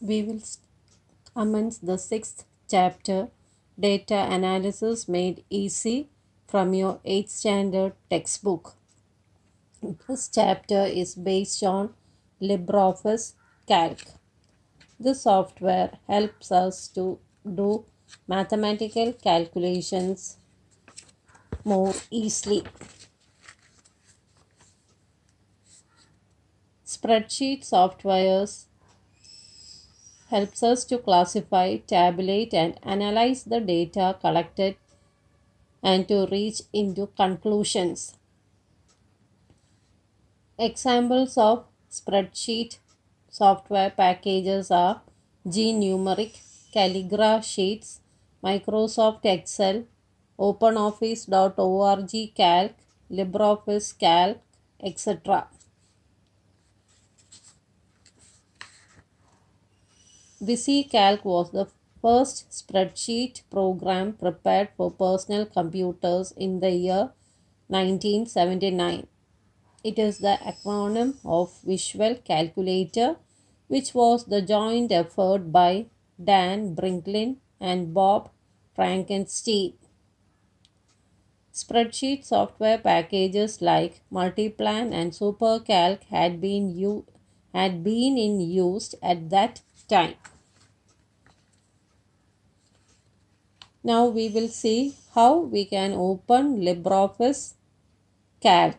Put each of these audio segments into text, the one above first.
We will commence the sixth chapter, Data Analysis Made Easy, from your 8th standard textbook. This chapter is based on LibreOffice Calc. This software helps us to do mathematical calculations more easily. Spreadsheet softwares helps us to classify, tabulate and analyze the data collected and to reach into conclusions. Examples of spreadsheet software packages are GNumeric, Calligra Sheets, Microsoft Excel, OpenOffice.org Calc, LibreOffice Calc, etc. VisiCalc was the first spreadsheet program prepared for personal computers in the year 1979. It is the acronym of Visual Calculator, which was the joint effort by Dan Brinklin and Bob Frankenstein. Spreadsheet software packages like Multiplan and SuperCalc had been in use at that time. Now we will see how we can open LibreOffice Calc.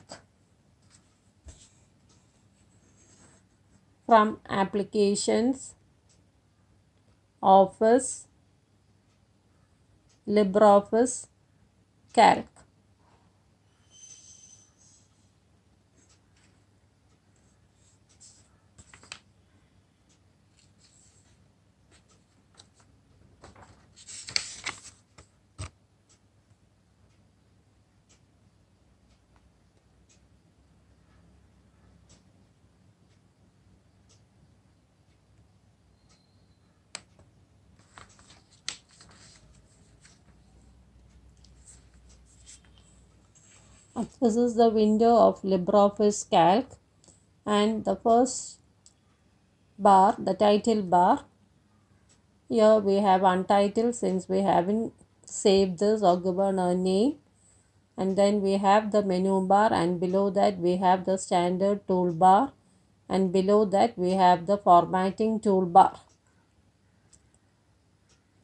From Applications, Office, LibreOffice Calc. This is the window of LibreOffice Calc, and the first bar, the title bar. Here we have untitled since we haven't saved this or given a name, and then we have the menu bar, and below that we have the standard toolbar, and below that we have the formatting toolbar.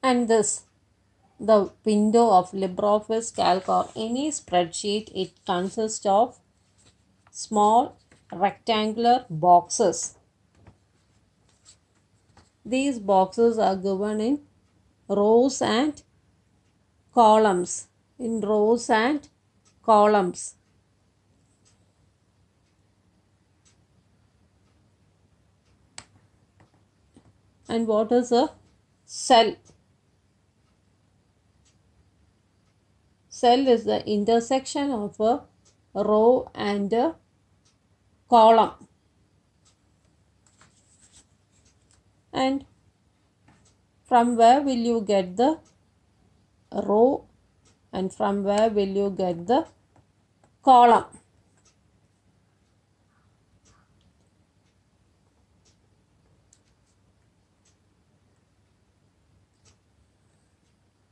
And this, the window of LibreOffice Calc or any spreadsheet, it consists of small rectangular boxes. These boxes are given in rows and columns. And what is a cell? Cell is the intersection of a row and a column. And from where will you get the row and from where will you get the column?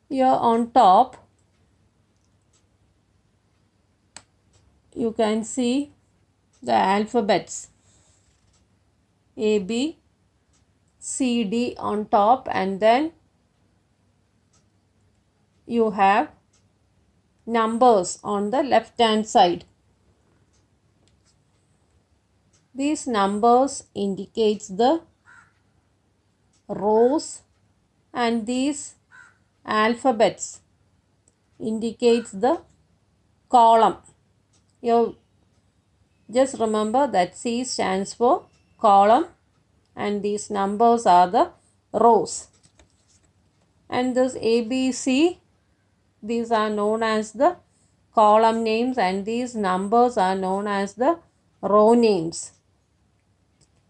Here on top you can see the alphabets A, B, C, D on top, and then you have numbers on the left hand side. These numbers indicates the rows and these alphabets indicates the column. You just remember that C stands for column and these numbers are the rows. And this A, B, C, these are known as the column names and these numbers are known as the row names.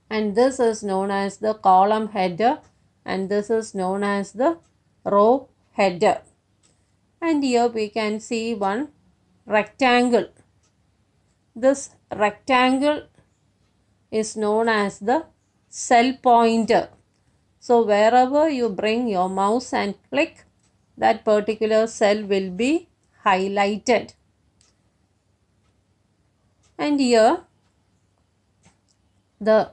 And this is known as the column header and this is known as the row header. And here we can see one rectangle. This rectangle is known as the cell pointer. So wherever you bring your mouse and click, that particular cell will be highlighted. And here the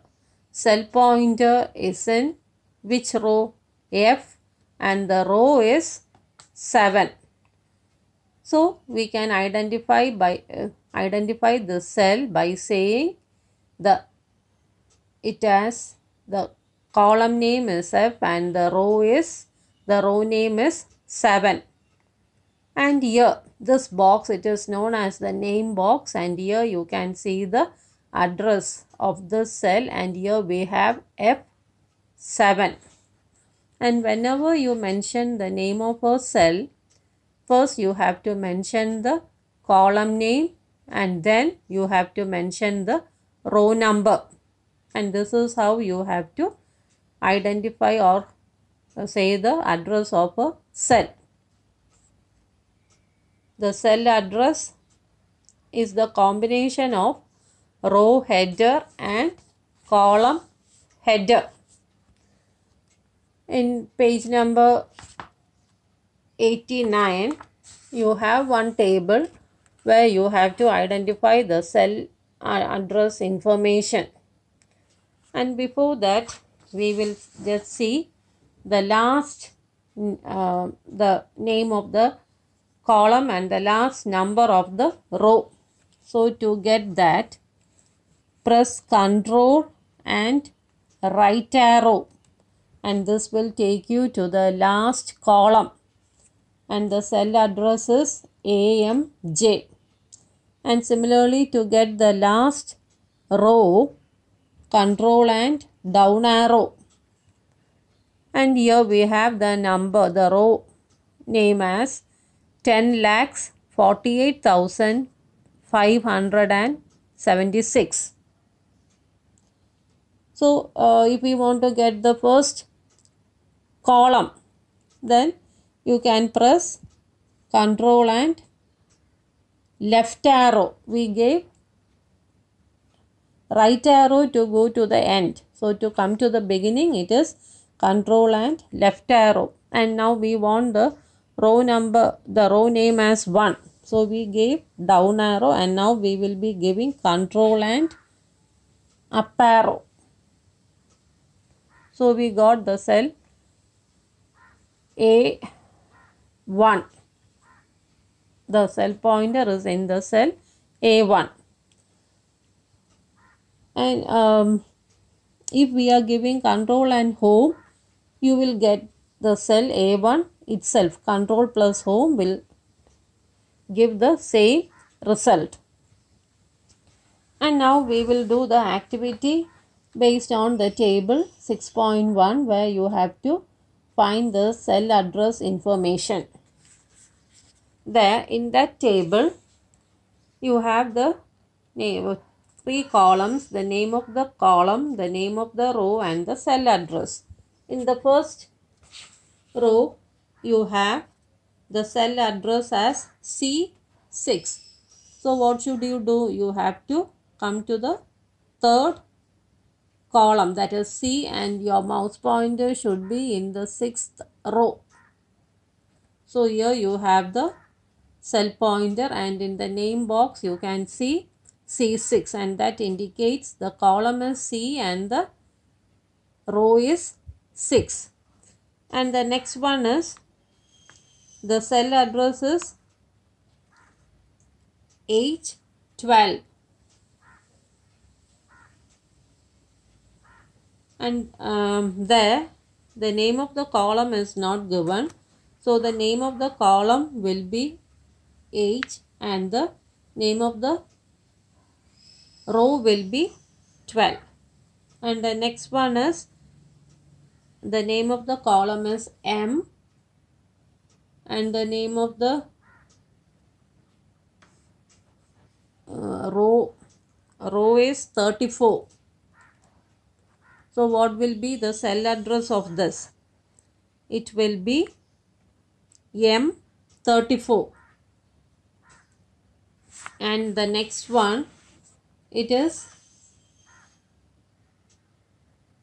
cell pointer is in which row? F, and the row is 7. So we can identify the cell by saying it has the column name is F and the row name is 7. And here this box, it is known as the name box, and here you can see the address of the cell, and here we have F7. And whenever you mention the name of a cell, first you have to mention the column name and then you have to mention the row number. And this is how you have to identify or say the address of a cell. The cell address is the combination of row header and column header. In page number 89, you have one table where you have to identify the cell address information. And before that, we will just see the last, the name of the column and the last number of the row. So to get that, press Ctrl and right arrow, and this will take you to the last column, and the cell address is AMJ. And similarly, to get the last row, Ctrl and down arrow, and here we have the number, the row name as 10,48,576. So if we want to get the first column, then you can press Ctrl and left arrow. We gave right arrow to go to the end. So to come to the beginning, it is Ctrl and left arrow. And now we want the row number, the row name as 1. So we gave down arrow, and now we will be giving Ctrl and up arrow. So we got the cell A1. The cell pointer is in the cell A1. And if we are giving Ctrl and home, you will get the cell A1 itself. Ctrl plus home will give the same result. And now we will do the activity based on the table 6.1, where you have to find the cell address information. There in that table, you have the name, 3 columns, the name of the column, the name of the row, and the cell address. In the first row, you have the cell address as C6. So what should you do? You have to come to the third column, that is C, and your mouse pointer should be in the 6th row. So here you have the cell pointer, and in the name box you can see C6, and that indicates the column is C and the row is 6. And the next one is the cell address is H12. And there the name of the column is not given. So the name of the column will be H and the name of the row will be 12. And the next one is the name of the column is M and the name of the row is 34. So what will be the cell address of this? It will be M34. And the next one, it is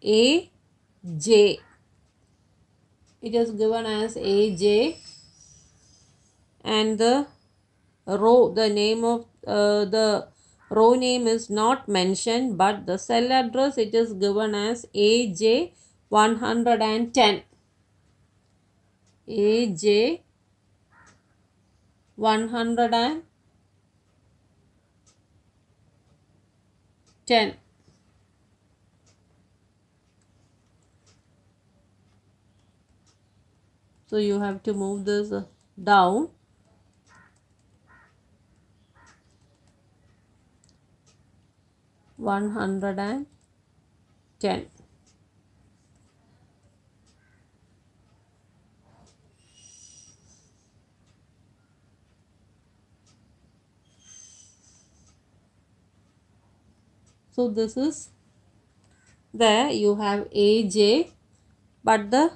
AJ. it is given as AJ, and the row, the name of the row name is not mentioned, but the cell address it is given as AJ 110. AJ 110. So you have to move this down. $110. So this is there, you have AJ, but the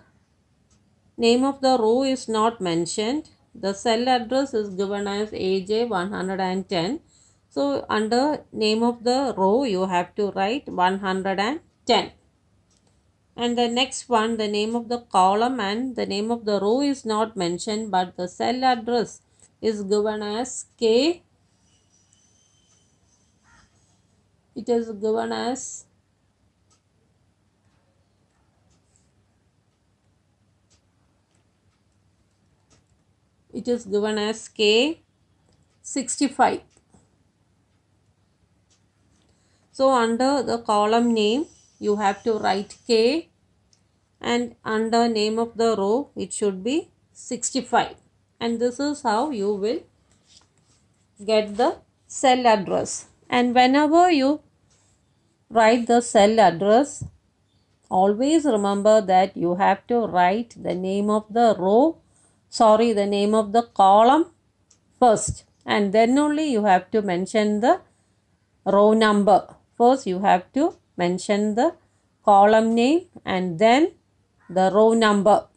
name of the row is not mentioned. The cell address is given as AJ 110. So under name of the row you have to write 110. And the next one, the name of the column and the name of the row is not mentioned, but the cell address is given as K. It is given as K 65. So under the column name you have to write K, and under name of the row it should be 65, and this is how you will get the cell address. And whenever you write the cell address, always remember that you have to write the name of the row, the name of the column first, and then only you have to mention the row number. First you have to mention the column name and then the row number.